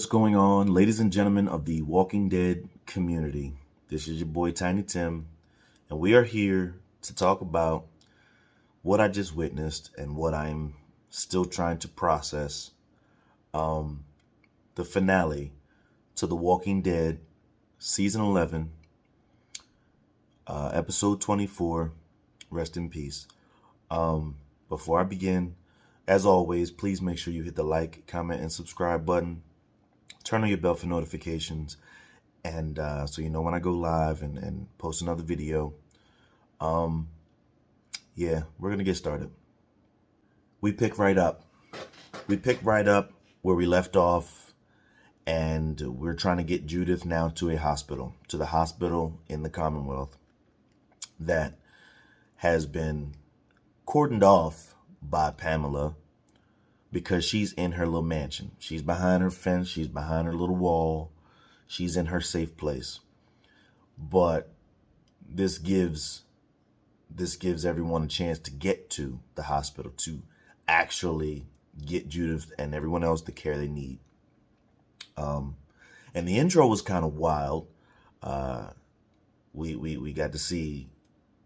What's going on, ladies and gentlemen of the Walking Dead community? This is your boy Tiny Tim, and we are here to talk about what I just witnessed and what I'm still trying to process. The finale to The Walking Dead, Season 11, Episode 24, Rest in Peace. Before I begin, as always, please make sure you hit the like, comment, and subscribe button. Turn on your bell for notifications, and so you know when I go live and post another video. Yeah, we're going to get started. We pick right up. We pick right up where we left off, and we're trying to get Judith now to a hospital, to the hospital in the Commonwealth that has been cordoned off by Pamela, because she's in her little mansion. She's behind her fence. She's behind her little wall. She's in her safe place. But this gives everyone a chance to get to the hospital, to actually get Judith and everyone else the care they need. And the intro was kind of wild. We got to see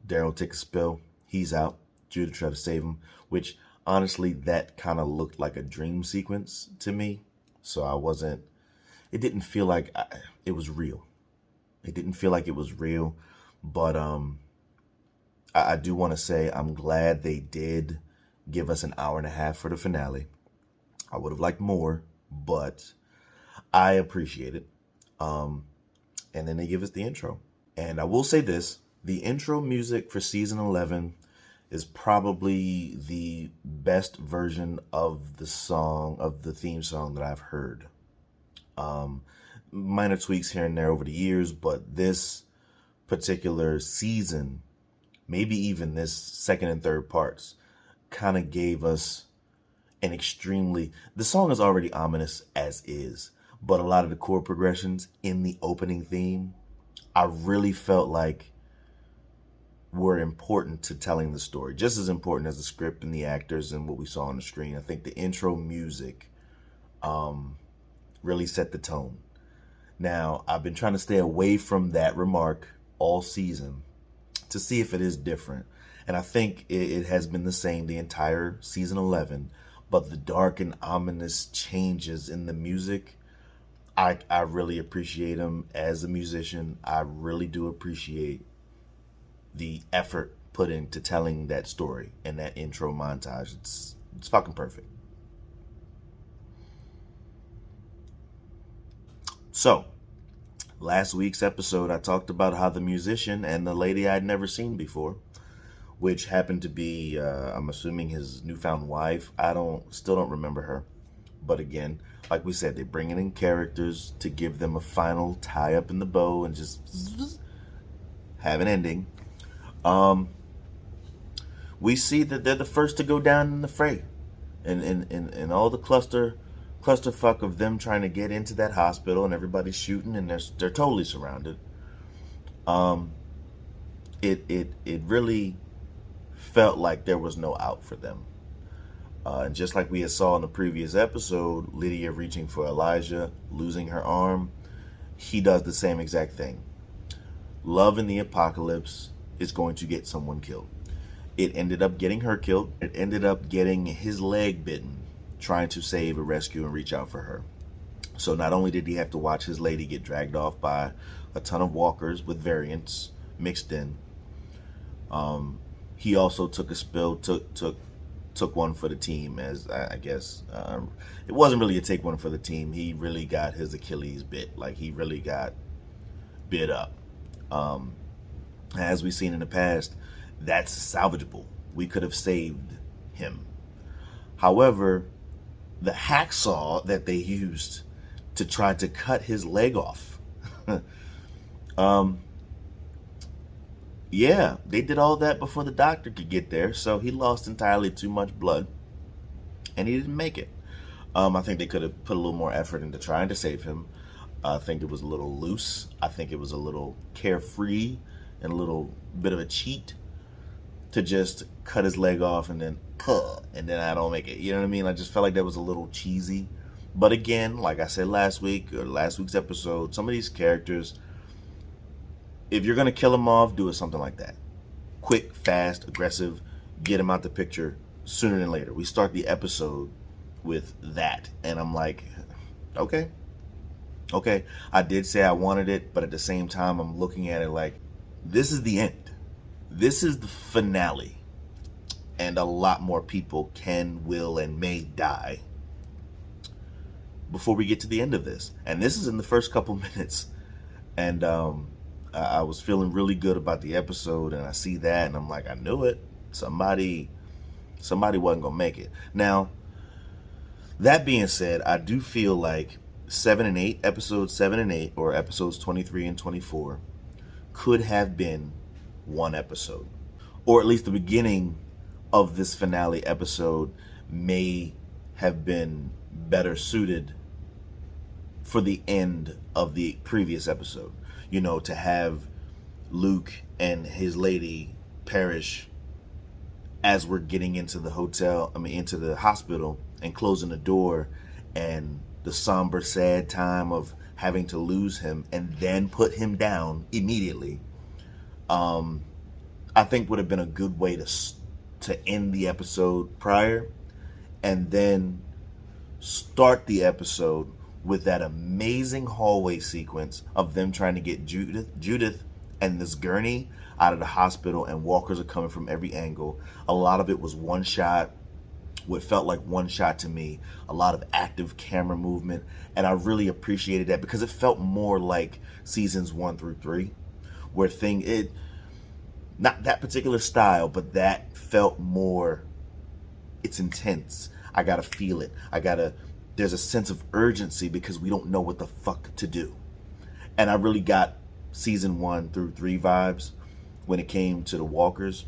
Daryl take a spill. He's out. Judith tried to save him, which honestly, that kind of looked like a dream sequence to me. So it didn't feel like it was real. It didn't feel like it was real. But I do want to say I'm glad they did give us an hour and a half for the finale. I would have liked more, but I appreciate it. And then they give us the intro. And I will say this, the intro music for season 11 is probably the best version of the theme song that I've heard. Minor tweaks here and there over the years, but this particular season, maybe even this second and third parts, kind of gave us the song is already ominous as is, but a lot of the chord progressions in the opening theme, I really felt like were important to telling the story, just as important as the script and the actors and what we saw on the screen. I think the intro music really set the tone. Now, I've been trying to stay away from that remark all season to see if it is different. And I think it has been the same the entire season 11, but the dark and ominous changes in the music, I really appreciate them. As a musician, I really do appreciate the effort put into telling that story and that intro montage. It's fucking perfect. So, last week's episode, I talked about how the musician and the lady I'd never seen before, which happened to be, I'm assuming, his newfound wife. Still don't remember her. But again, like we said, they're bringing in characters to give them a final tie up in the bow and just have an ending. We see that they're the first to go down in the fray, and all the clusterfuck of them trying to get into that hospital, and everybody's shooting, and they're totally surrounded. It really felt like there was no out for them. And just like we had saw in the previous episode, Lydia reaching for Elijah, losing her arm, he does the same exact thing. Love in the apocalypse is going to get someone killed. It ended up getting her killed. It ended up getting his leg bitten, trying to save a rescue and reach out for her. So not only did he have to watch his lady get dragged off by a ton of walkers with variants mixed in, he also took a spill, took one for the team, as I guess. It wasn't really a take one for the team. He really got his Achilles bit. Like, he really got bit up. As we've seen in the past, that's salvageable. We could have saved him. However, the hacksaw that they used to try to cut his leg off, yeah, they did all that before the doctor could get there, so he lost entirely too much blood, and he didn't make it. I think they could have put a little more effort into trying to save him. I think it was a little loose. I think it was a little carefree and a little bit of a cheat to just cut his leg off and then I don't make it. You know what I mean? I just felt like that was a little cheesy. But again, like I said last week or last week's episode, some of these characters, if you're going to kill them off, do it something like that. Quick, fast, aggressive, get them out the picture sooner than later. We start the episode with that. And I'm like, okay. I did say I wanted it, but at the same time, I'm looking at it like, this is the end. This is the finale. And a lot more people can, will, and may die before we get to the end of this. And this is in the first couple minutes. And I was feeling really good about the episode, and I see that, and I'm like, I knew it. Somebody wasn't going to make it. Now, that being said, I do feel like episodes 7 and 8, or episodes 23 and 24, could have been one episode. Or at least the beginning of this finale episode may have been better suited for the end of the previous episode. You know, to have Luke and his lady perish as we're getting into the into the hospital and closing the door, and the somber, sad time of having to lose him and then put him down immediately. I think would have been a good way to end the episode prior, and then start the episode with that amazing hallway sequence of them trying to get Judith and this gurney out of the hospital, and walkers are coming from every angle. A lot of it was one shot, what felt like one shot to me, a lot of active camera movement, and I really appreciated that because it felt more like seasons 1 through 3, where not that particular style, but that felt more, it's intense. I gotta feel it. There's a sense of urgency because we don't know what the fuck to do. And I really got season 1 through 3 vibes when it came to the walkers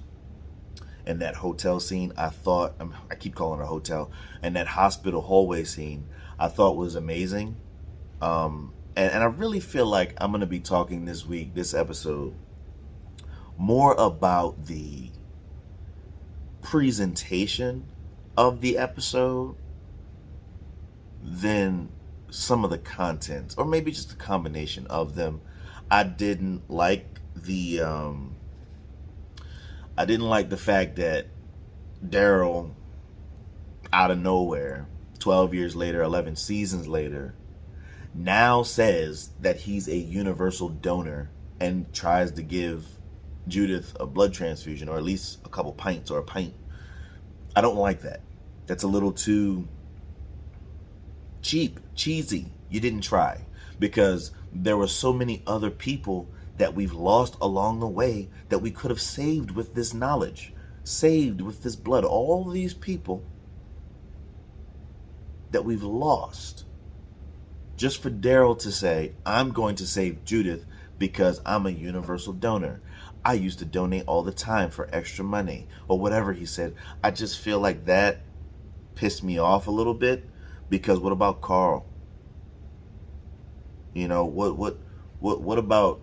and that hotel scene. I keep calling it a hotel, and that hospital hallway scene I thought was amazing. And I really feel like I'm going to be talking this episode, more about the presentation of the episode than some of the content, or maybe just a combination of them. I didn't like the fact that Daryl, out of nowhere, 12 years later, 11 seasons later, now says that he's a universal donor and tries to give Judith a blood transfusion, or at least a couple pints or a pint. I don't like that. That's a little too cheesy. You didn't try, because there were so many other people that we've lost along the way that we could have saved with this knowledge, saved with this blood. All these people that we've lost, just for Daryl to say, I'm going to save Judith because I'm a universal donor. I used to donate all the time for extra money, or whatever he said. I just feel like that pissed me off a little bit, because what about Carl? You know, what about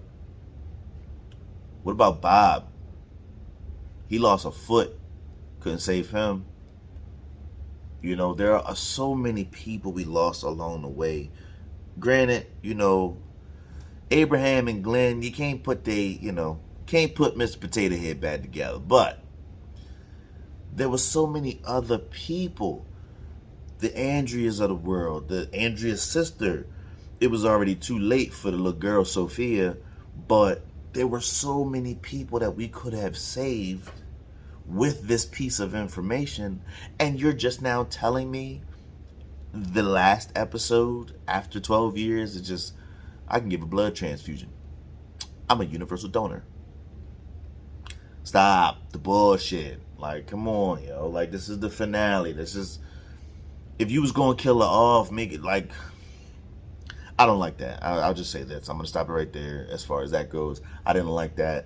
Bob? He lost a foot, couldn't save him. You know, there are so many people we lost along the way. Granted, you know, Abraham and Glenn, you can't put Mr. Potato Head back together, but there were so many other people. The Andreas of the world, the Andrea's sister. It was already too late for the little girl Sophia, but there were so many people that we could have saved with this piece of information, and you're just now telling me the last episode after 12 years is just, I can give a blood transfusion. I'm a universal donor. Stop the bullshit. Like, come on, yo. Like, this is the finale. If you was going to kill her off, make it like, I don't like that. I'll just say this. I'm going to stop it right there as far as that goes. I didn't like that.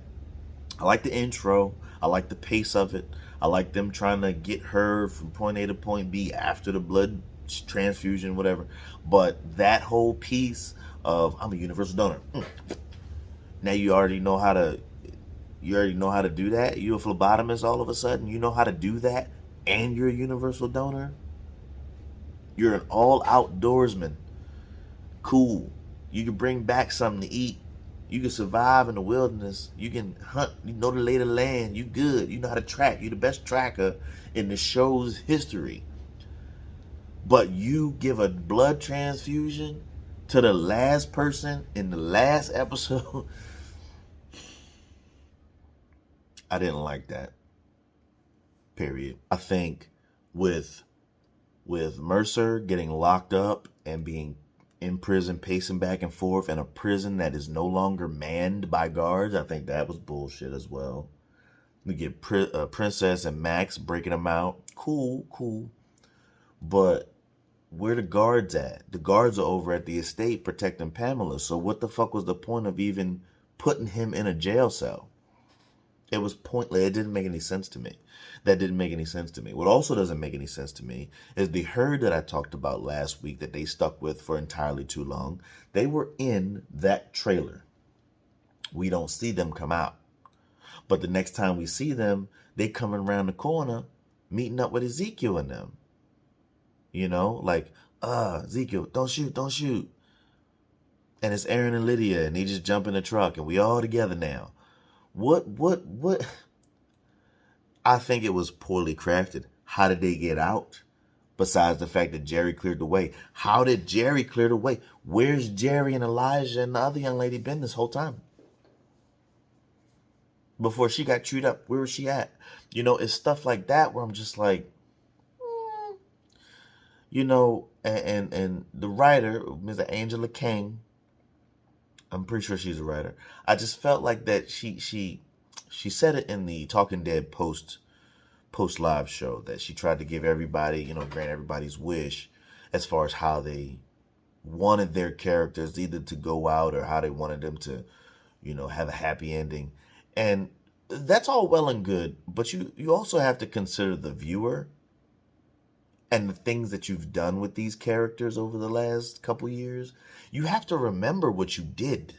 I like the intro. I like the pace of it. I like them trying to get her from point A to point B after the blood transfusion, whatever. But that whole piece of, I'm a universal donor. Now you already know how to do that. You're a phlebotomist all of a sudden. You know how to do that, and you're a universal donor. You're an all outdoorsman. Cool. You can bring back something to eat. You can survive in the wilderness. You can hunt. You know the lay of the land. You good. You know how to track. You're the best tracker in the show's history. But you give a blood transfusion to the last person in the last episode. I didn't like that. Period. I think with Mercer getting locked up and being in prison, pacing back and forth in a prison that is no longer manned by guards, I think that was bullshit as well. We get Princess and Max breaking them out. Cool. But where the guards at? The guards are over at the estate protecting Pamela. So what the fuck was the point of even putting him in a jail cell? It was pointless. It didn't make any sense to me. That didn't make any sense to me. What also doesn't make any sense to me is the herd that I talked about last week that they stuck with for entirely too long. They were in that trailer. We don't see them come out. But the next time we see them, they coming around the corner, meeting up with Ezekiel and them. You know, like, Ezekiel, don't shoot. And it's Aaron and Lydia, and they just jump in the truck, and we all together now. What? I think it was poorly crafted. How did they get out? Besides the fact that Jerry cleared the way. How did Jerry clear the way? Where's Jerry and Elijah and the other young lady been this whole time? Before she got chewed up, where was she at? You know, it's stuff like that where I'm just like, you know, and the writer, Ms. Angela Kang, I'm pretty sure she's a writer. I just felt like that she said it in the Talking Dead post live show that she tried to give everybody, you know, grant everybody's wish as far as how they wanted their characters either to go out or how they wanted them to, you know, have a happy ending. And that's all well and good, but you also have to consider the viewer and the things that you've done with these characters over the last couple years. You have to remember what you did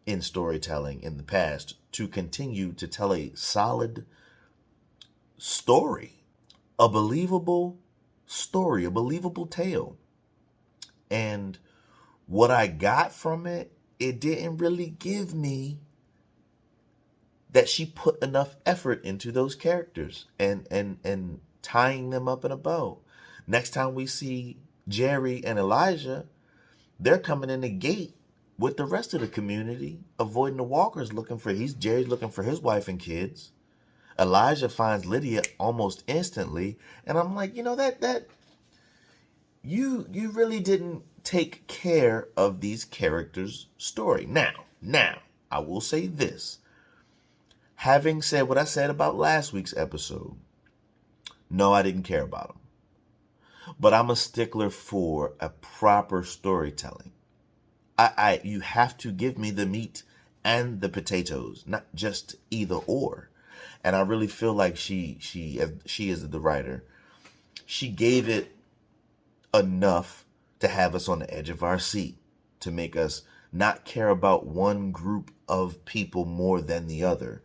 in storytelling in the past to continue to tell a solid story, a believable story, a believable tale. And what I got from it, it didn't really give me that she put enough effort into those characters and tying them up in a bow. Next time we see Jerry and Elijah, they're coming in the gate with the rest of the community, avoiding the walkers, Jerry's looking for his wife and kids. Elijah finds Lydia almost instantly, and I'm like, you know, that you really didn't take care of these characters' story. Now, I will say this. Having said what I said about last week's episode, no, I didn't care about them. But I'm a stickler for a proper storytelling. You have to give me the meat and the potatoes, not just either or. And I really feel like she is the writer. She gave it enough to have us on the edge of our seat, to make us not care about one group of people more than the other.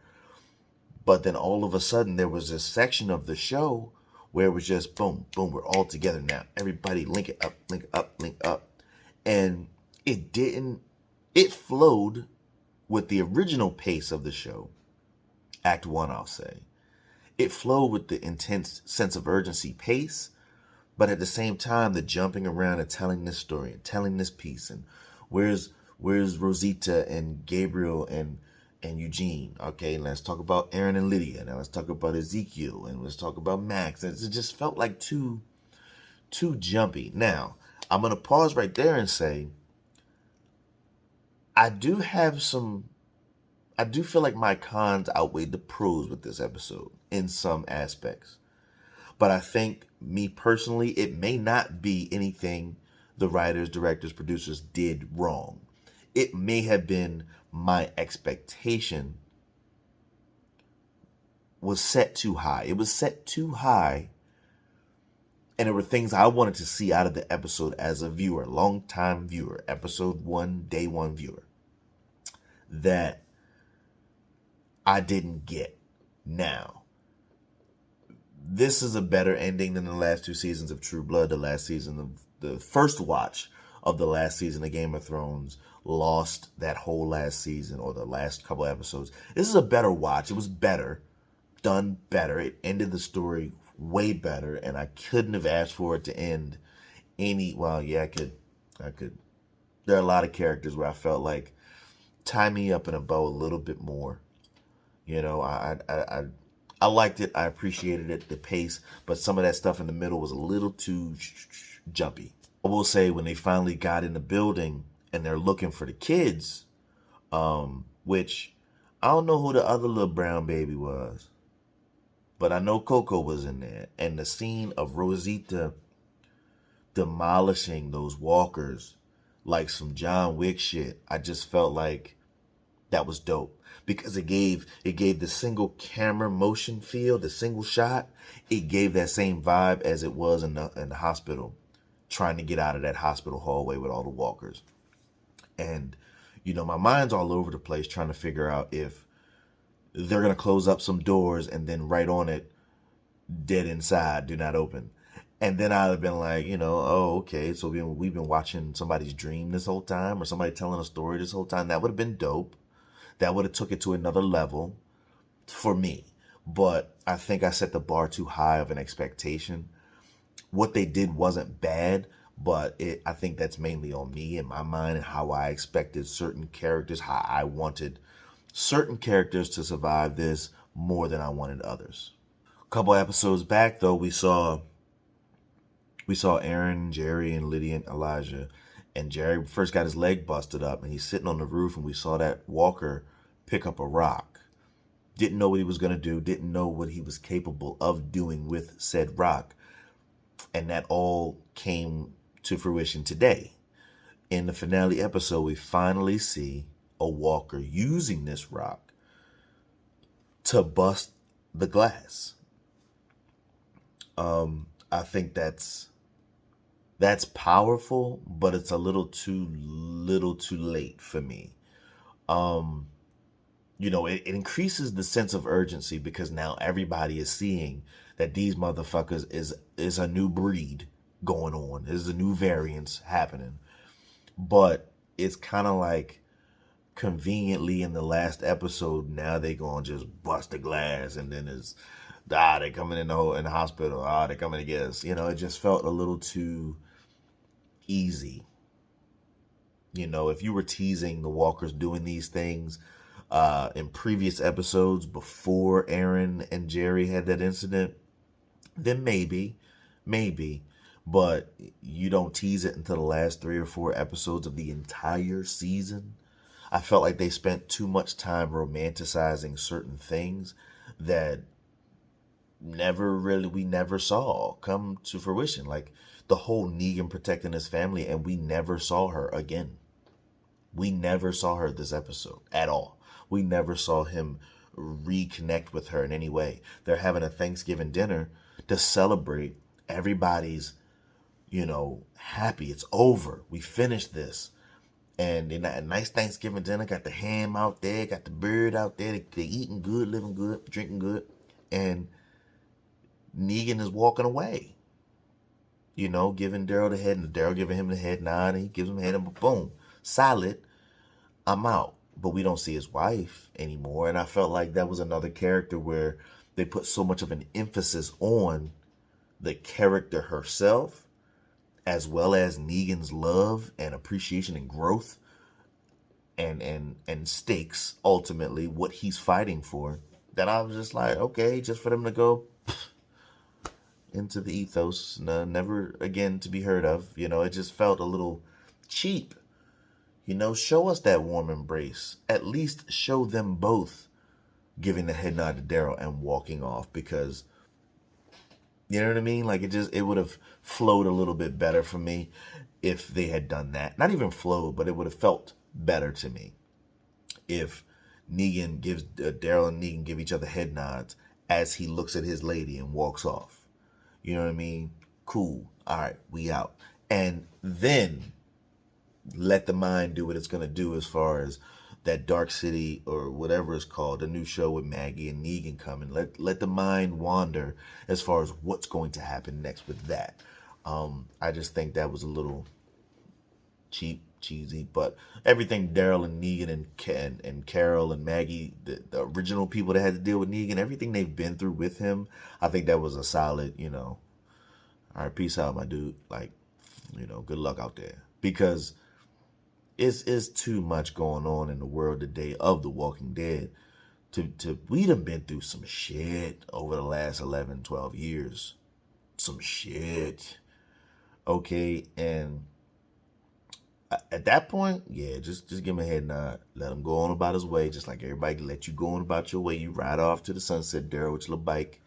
But then all of a sudden there was this section of the show where it was just boom, boom, we're all together now. Everybody link it up. And it flowed with the original pace of the show. Act 1, I'll say. It flowed with the intense sense of urgency pace, but at the same time, the jumping around and telling this story and telling this piece. And where's Rosita and Gabriel and Eugene? Okay, let's talk about Aaron and Lydia. Now let's talk about Ezekiel, and let's talk about Max. And it just felt like too jumpy. Now, I'm going to pause right there and say, I do feel like my cons outweighed the pros with this episode in some aspects. But I think, me personally, it may not be anything the writers, directors, producers did wrong. It may have been my expectation was set too high. It was set too high, and there were things I wanted to see out of the episode as a viewer, long-time viewer, episode 1, day 1 viewer, that I didn't get. Now, this is a better ending than the last 2 seasons of True Blood. The last season of the first watch of the last season of Game of Thrones lost that whole last season, or the last couple episodes. This is a better watch. It was better, done better. It ended the story way better, and I couldn't have asked for it to end any. Well, yeah, I could. There are a lot of characters where I felt like, tie me up in a bow a little bit more. You know, I liked it. I appreciated it, the pace, but some of that stuff in the middle was a little too jumpy. I will say, when they finally got in the building and they're looking for the kids, which I don't know who the other little brown baby was, but I know Coco was in there. And the scene of Rosita demolishing those walkers like some John Wick shit, I just felt like that was dope, because it gave the single camera motion feel, the single shot. It gave that same vibe as it was in the hospital, trying to get out of that hospital hallway with all the walkers. And my mind's all over the place trying to figure out if they're gonna close up some doors and then right on it, dead inside, do not open. And then I'd have been like, oh, okay, so we've been watching somebody's dream this whole time, or somebody telling a story this whole time. That would have been dope. That would have took it to another level for me. But I think I set the bar too high of an expectation. What they did wasn't bad, but I think that's mainly on me and my mind, and how I expected certain characters, how I wanted certain characters to survive this more than I wanted others. A couple episodes back, though, we saw Aaron, Jerry, and Lydia and Elijah. And Jerry first got his leg busted up, and he's sitting on the roof, and we saw that walker pick up a rock. Didn't know what he was going to do, didn't know what he was capable of doing with said rock. And that all came to fruition today. In the finale episode, we finally see a walker using this rock to bust the glass. I think that's powerful, but it's a little too late for me. It increases the sense of urgency, because now everybody is seeing that these motherfuckers is a new breed going on. There's a new variance happening. But it's kind of like, conveniently in the last episode, now they gonna just bust the glass, and then it's, they coming in the hospital. They coming to get us. It just felt a little too easy. If you were teasing the walkers doing these things in previous episodes before Aaron and Jerry had that incident, then maybe, but you don't tease it until the last 3 or 4 episodes of the entire season. I felt like they spent too much time romanticizing certain things that we never saw come to fruition. Like the whole Negan protecting his family, and we never saw her again. We never saw her this episode at all. We never saw him reconnect with her in any way. They're having a Thanksgiving dinner to celebrate. Everybody's, happy. It's over. We finished this. And in a nice Thanksgiving dinner, got the ham out there, got the bird out there. They eating good, living good, drinking good. And Negan is walking away, giving Daryl the head, and Daryl giving him the head nod, and he gives him a head, and boom, solid, I'm out. But we don't see his wife anymore. And I felt like that was another character where they put so much of an emphasis on the character herself, as well as Negan's love and appreciation and growth and stakes, ultimately, what he's fighting for, that I was just like, okay, just for them to go into the ethos, never again to be heard of. It just felt a little cheap. Show us that warm embrace. At least show them both giving the head nod to Daryl and walking off, because, you know what I mean? Like, it would have flowed a little bit better for me if they had done that. Not even flowed, but it would have felt better to me if Negan gives, Daryl and Negan give each other head nods as he looks at his lady and walks off. You know what I mean? Cool. All right, we out. And then let the mind do what it's going to do as far as that Dark City or whatever it's called, the new show with Maggie and Negan coming. Let the mind wander as far as what's going to happen next with that. I just think that was a little cheap, cheesy, but everything Daryl and Negan and Carol and Maggie, the original people that had to deal with Negan, everything they've been through with him, I think that was a solid, all right, peace out, my dude. Like, good luck out there. Because it's too much going on in the world today of The Walking Dead. We done been through some shit over the last 11, 12 years. Some shit. Okay, and at that point, yeah, just give him a head nod. Let him go on about his way, just like everybody let you go on about your way. You ride off to the sunset, Daryl, with your little bike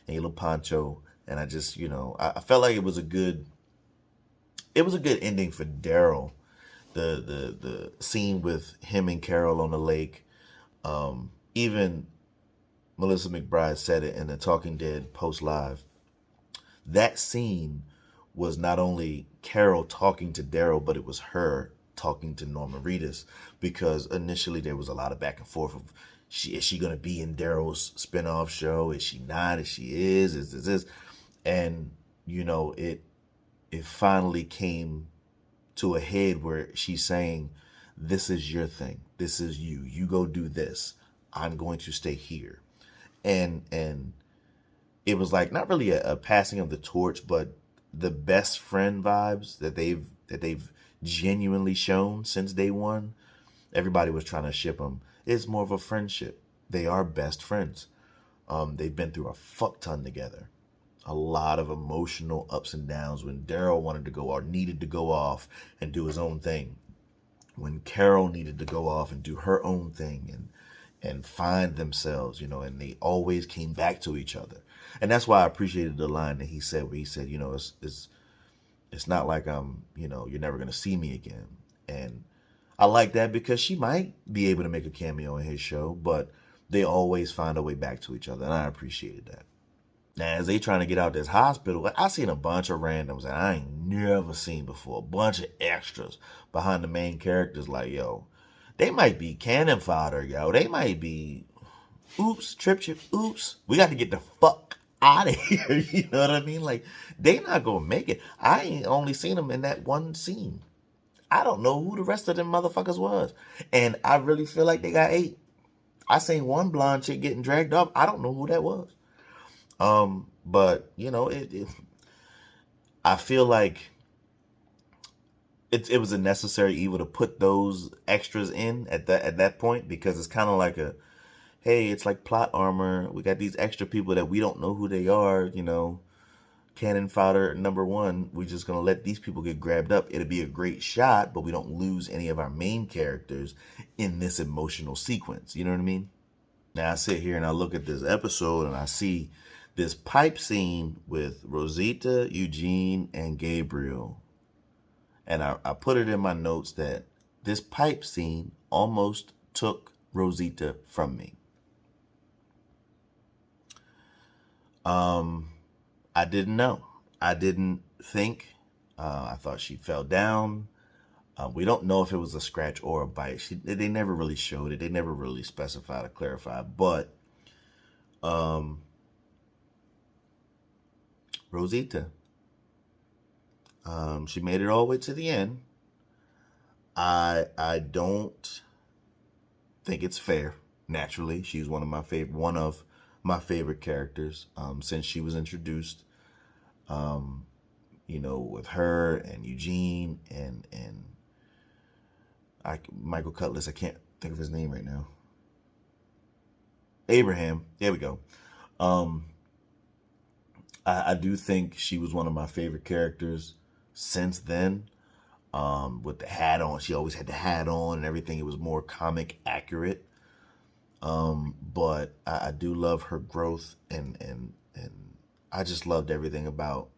and your little poncho. And I just, I felt like it was a good ending for Daryl. The scene with him and Carol on the lake. Even Melissa McBride said it in the Talking Dead post live. That scene was not only Carol talking to Daryl, but it was her talking to Norma Reedus, because initially there was a lot of back and forth of, is she going to be in Daryl's spinoff show? Is she not? Is she is this? And, it finally came to a head where she's saying, this is your thing. This is you. You go do this. I'm going to stay here. And it was like not really a passing of the torch, but the best friend vibes that they've genuinely shown since day one. Everybody was trying to ship them. It's more of a friendship. They are best friends. They've been through a fuck ton together. A lot of emotional ups and downs when Daryl wanted to go or needed to go off and do his own thing. When Carol needed to go off and do her own thing and find themselves, and they always came back to each other. And that's why I appreciated the line that he said, where he said, it's not like you're never going to see me again. And I like that, because she might be able to make a cameo in his show, but they always find a way back to each other. And I appreciated that. Now, as they trying to get out this hospital, I seen a bunch of randoms that I ain't never seen before. A bunch of extras behind the main characters. Like, yo, they might be cannon fodder, yo. They might be, oops, trip, oops. We got to get the fuck out of here. You know what I mean? Like, they not going to make it. I ain't only seen them in that one scene. I don't know who the rest of them motherfuckers was. And I really feel like they got 8. I seen one blonde chick getting dragged up. I don't know who that was. But I feel like it was a necessary evil to put those extras in at that point, because it's kind of like hey, it's like plot armor. We got these extra people that we don't know who they are, cannon fodder number 1. We're just going to let these people get grabbed up. It'll be a great shot, but we don't lose any of our main characters in this emotional sequence. You know what I mean? Now I sit here and I look at this episode and I see this pipe scene with Rosita, Eugene, and Gabriel. And I put it in my notes that this pipe scene almost took Rosita from me. I didn't know. I didn't think. I thought she fell down. We don't know if it was a scratch or a bite. They never really showed it. They never really specified or clarified. But Rosita, she made it all the way to the end. I don't think it's fair. Naturally, she's one of my favorite characters since she was introduced. With her and Eugene and Michael Cutlass. I can't think of his name right now. Abraham. There we go. I do think she was one of my favorite characters since then. With the hat on, she always had the hat on and everything. It was more comic accurate. But I do love her growth and I just loved everything about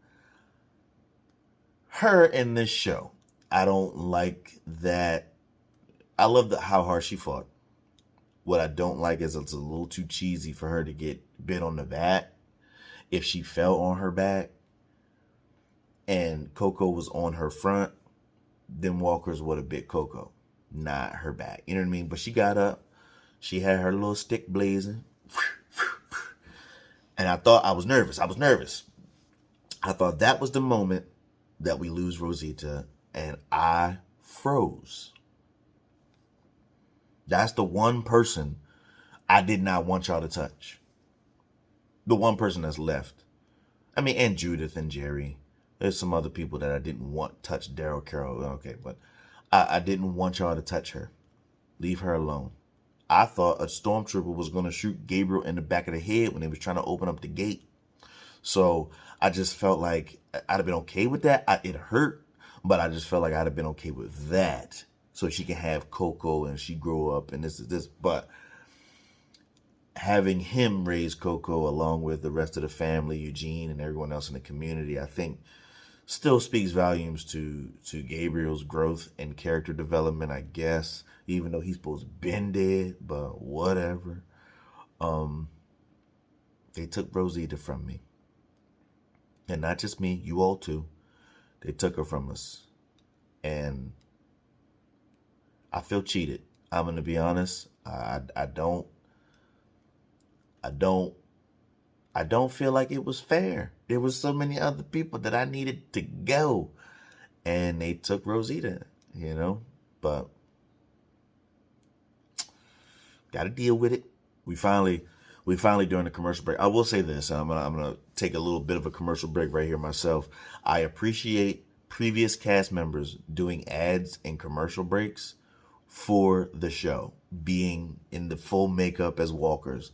her in this show. I don't like that. I love how hard she fought. What I don't like is it's a little too cheesy for her to get bit on the back. If she fell on her back and Coco was on her front, then Walkers would have bit Coco. not her bag. You know what I mean? But she got up. She had her little stick blazing. And I thought I was nervous. I thought that was the moment that we lose Rosita, and I froze. That's the one person I did not want y'all to touch. The one person that's left. I mean, and Judith and Jerry. There's some other people that I didn't want touch. Daryl, Carol, okay, but I didn't want y'all to touch her. Leave her alone. I thought a stormtrooper was going to shoot Gabriel in the back of the head when they was trying to open up the gate. So I just felt like I'd have been okay with that. It hurt, but I just felt like I'd have been okay with that. So she can have Coco and she grew up and this. But having him raise Coco along with the rest of the family, Eugene and everyone else in the community, I think still speaks volumes to Gabriel's growth and character development, I guess, even though he's supposed to been dead, but whatever. They took Rosita from me. And not just me, you all too. They took her from us. And I feel cheated. I'm going to be honest. I don't feel like it was fair. There was so many other people that I needed to go. And they took Rosita, but got to deal with it. We finally during the commercial break, I will say this, and I'm gonna take a little bit of a commercial break right here myself. I appreciate previous cast members doing ads and commercial breaks for the show, being in the full makeup as walkers.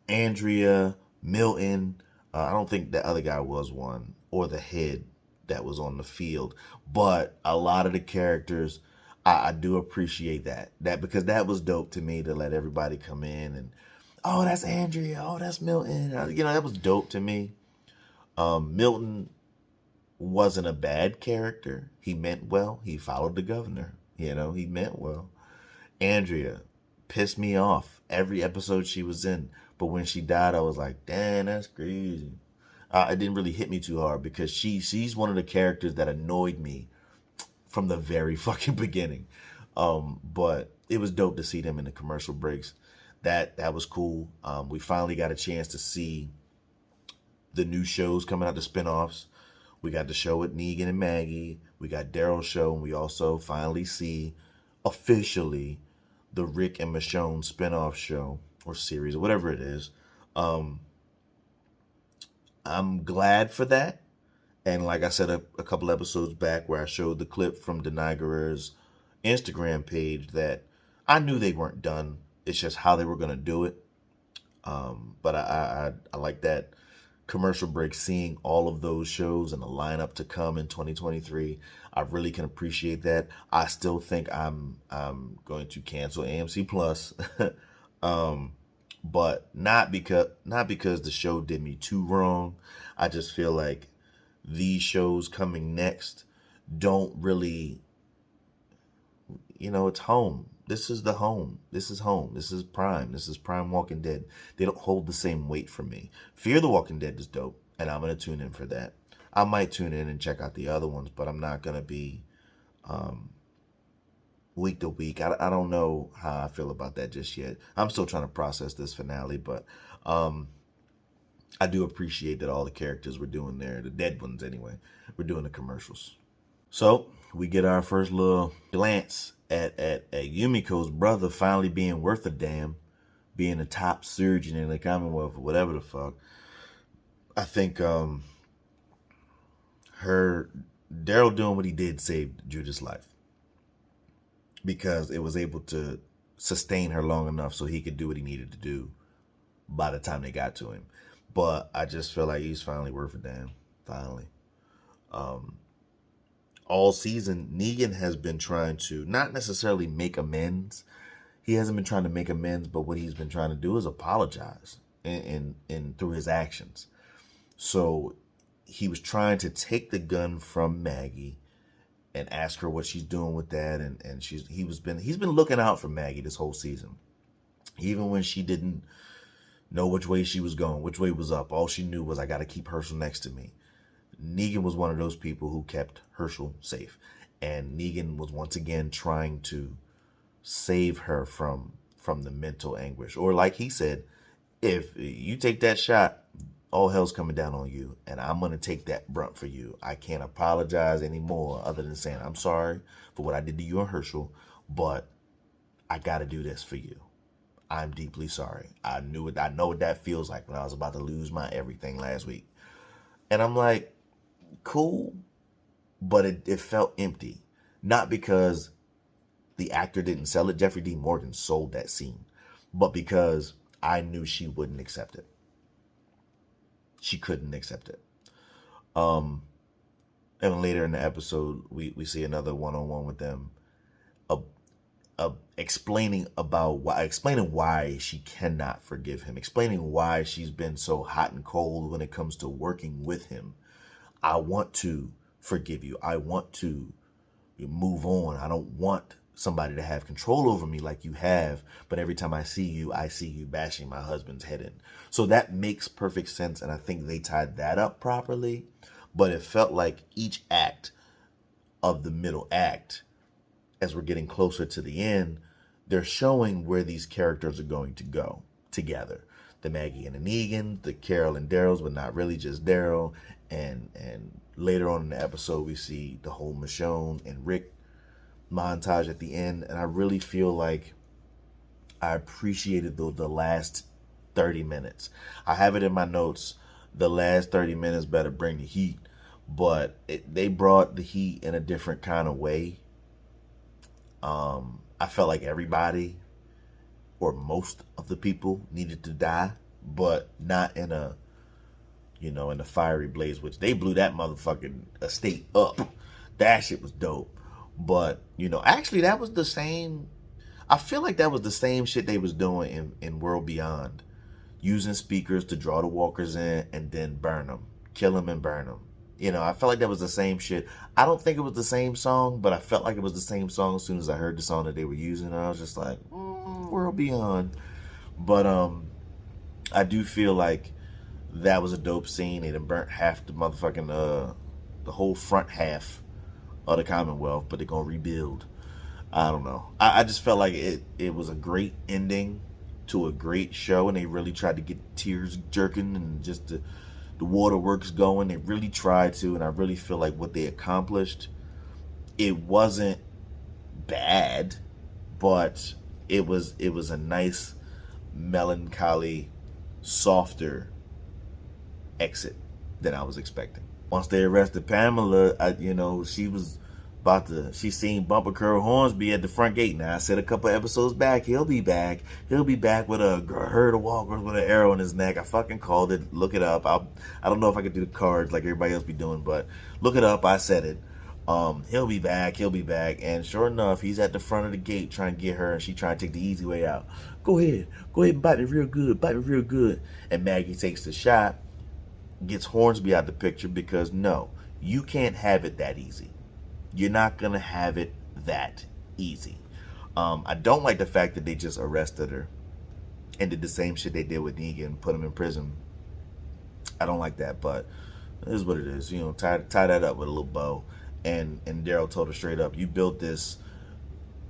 Andrea, Milton, I don't think the other guy was one, or the head that was on the field, but a lot of the characters, I do appreciate that because that was dope to me, to let everybody come in and, oh, that's Andrea, oh, that's Milton, that was dope to me. Milton wasn't a bad character. He meant well. He followed the governor. He meant well. Andrea pissed me off every episode she was in, but when she died, I was like, damn, that's crazy. It didn't really hit me too hard because she's one of the characters that annoyed me from the very fucking beginning. But it was dope to see them in the commercial breaks. That was cool. We finally got a chance to see the new shows coming out, the spinoffs. We got the show with Negan and Maggie. We got Daryl's show, and we also finally see officially the Rick and Michonne spinoff show or series or whatever it is. I'm glad for that. And like I said a couple episodes back where I showed the clip from Denai Guerrero's Instagram page that I knew they weren't done. It's just how they were going to do it. But I like that commercial break, seeing all of those shows and the lineup to come in 2023. I really can appreciate that. I still think I'm going to cancel AMC Plus. But not because the show did me too wrong. I just feel like these shows coming next don't really, it's home. This is the home. This is home. This is Prime. This is Prime Walking Dead. They don't hold the same weight for me. Fear the Walking Dead is dope, and I'm going to tune in for that. I might tune in and check out the other ones, but I'm not going to be week to week. I don't know how I feel about that just yet. I'm still trying to process this finale, but I do appreciate that all the characters we're doing there, the dead ones anyway, we're doing the commercials. So we get our first little glance at Yumiko's brother finally being worth a damn, being a top surgeon in the Commonwealth or whatever the fuck. I think Daryl doing what he did saved Judith's life, because it was able to sustain her long enough so he could do what he needed to do by the time they got to him. But I just feel like he's finally worth a damn. Finally. All season, Negan has been trying to not necessarily make amends. He hasn't been trying to make amends, but what he's been trying to do is apologize in through his actions. So he was trying to take the gun from Maggie and ask her what she's doing with that, and he's been looking out for Maggie this whole season. Even when she didn't know which way she was going, which way was up, all she knew was, I got to keep Herschel next to me. Negan was one of those people who kept Herschel safe, and Negan was once again trying to save her from the mental anguish. Or like he said, if you take that shot, all hell's coming down on you, and I'm gonna take that brunt for you. I can't apologize anymore, other than saying I'm sorry for what I did to you and Herschel, but I gotta do this for you. I'm deeply sorry. I knew it. I know what that feels like when I was about to lose my everything last week. And I'm like, cool, but it felt empty. Not because the actor didn't sell it. Jeffrey D. Morgan sold that scene, but because I knew she wouldn't accept it. She couldn't accept it. And later in the episode, we see another one-on-one with them, explaining why she cannot forgive him, explaining why she's been so hot and cold when it comes to working with him. I want to forgive you. I want to move on. I don't want somebody to have control over me like you have, but every time I see you bashing my husband's head in. So that makes perfect sense, and I think they tied that up properly, but it felt like each act of the middle act, as we're getting closer to the end, they're showing where these characters are going to go together. The Maggie and the Negan, the Carol and Daryl's, but not really just Daryl, and later on in the episode, we see the whole Michonne and Rick montage at the end, and I really feel like I appreciated the last 30 minutes. I have it in my notes. The last 30 minutes better bring the heat, but they brought the heat in a different kind of way. I felt like everybody, or most of the people, needed to die, but not in a fiery blaze, which they blew that motherfucking estate up. That shit was dope. But, actually that was the same, I feel like that was the same shit they was doing in World Beyond. Using speakers to draw the walkers in and then burn them. Kill them and burn them. I felt like that was the same shit. I don't think it was the same song, but I felt like it was the same song as soon as I heard the song that they were using. And I was just like, World Beyond. But I do feel like that was a dope scene. They done burnt half the motherfucking, the whole front half of the Commonwealth, but they're gonna rebuild. I don't know. I just felt like it was a great ending to a great show, and they really tried to get tears jerking and just the waterworks going. They really tried to, and I really feel like what they accomplished, it wasn't bad, but it was a nice, melancholy, softer exit than I was expecting. Once they arrested Pamela, she seen Bumper Curl Hornsby at the front gate. Now, I said a couple episodes back, he'll be back. He'll be back with a herd of walkers with an arrow in his neck. I fucking called it. Look it up. I don't know if I could do the cards like everybody else be doing, but look it up. I said it. He'll be back. He'll be back. And sure enough, he's at the front of the gate trying to get her, and she trying to take the easy way out. Go ahead and bite me real good. Bite me real good. And Maggie takes the shot, gets Hornsby out the picture, because no, you can't have it that easy. You're not going to have it that easy. I don't like the fact that they just arrested her and did the same shit they did with Negan and put him in prison. I don't like that, but it is what it is. Tie that up with a little bow. And Daryl told her straight up, you built this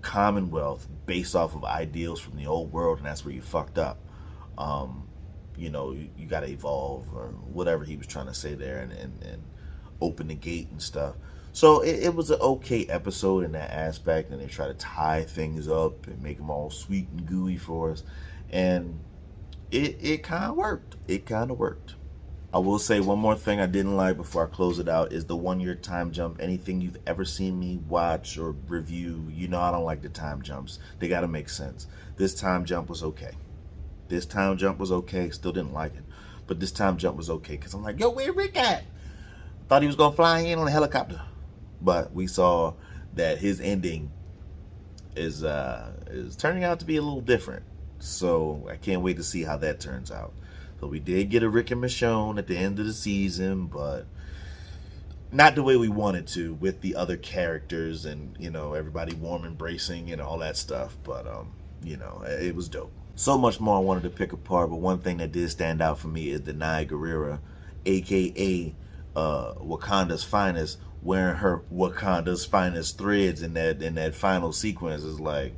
Commonwealth based off of ideals from the old world, and that's where you fucked up. You got to evolve, or whatever he was trying to say there, and open the gate and stuff. So it was an okay episode in that aspect, and they try to tie things up and make them all sweet and gooey for us, and it kind of worked. It kind of worked. I will say one more thing I didn't like before I close it out is the 1 year time jump. Anything you've ever seen me watch or review, I don't like the time jumps. They got to make sense. This time jump was okay. Still didn't like it, but this time jump was okay, because I'm like, yo, where Rick at? Thought he was gonna fly in on a helicopter. But we saw that his ending is turning out to be a little different. So I can't wait to see how that turns out. So we did get a Rick and Michonne at the end of the season, but not the way we wanted to, with the other characters and, everybody warm embracing and all that stuff. But, it was dope. So much more I wanted to pick apart, but one thing that did stand out for me is Denai Guerrera, a.k.a. Wakanda's Finest, wearing her Wakanda's Finest threads in that final sequence. Is like,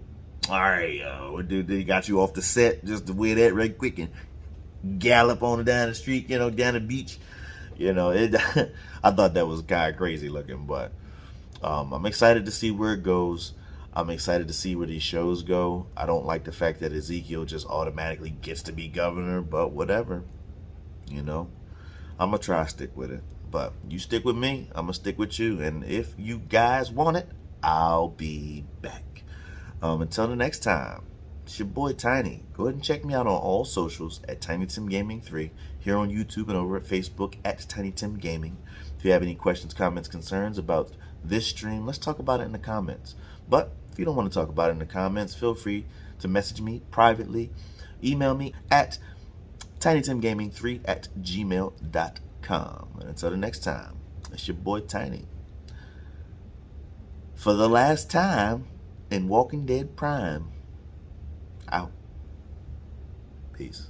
All right, dude, they got you off the set just to wear that right quick and gallop on down the street, down the beach. It. I thought that was kind of crazy looking, but I'm excited to see where it goes. I'm excited to see where these shows go. I don't like the fact that Ezekiel just automatically gets to be governor, but whatever. I'm going to try to stick with it. But you stick with me, I'm going to stick with you. And if you guys want it, I'll be back. Until the next time, it's your boy Tiny. Go ahead and check me out on all socials at Tiny Tim Gaming 3, here on YouTube and over at Facebook at Tiny Tim Gaming. If you have any questions, comments, concerns about this stream, let's talk about it in the comments. But if you don't want to talk about it in the comments, feel free to message me privately. Email me at tinytimgaming3@gmail.com. And until the next time, it's your boy Tiny. For the last time in Walking Dead Prime. Out. Peace.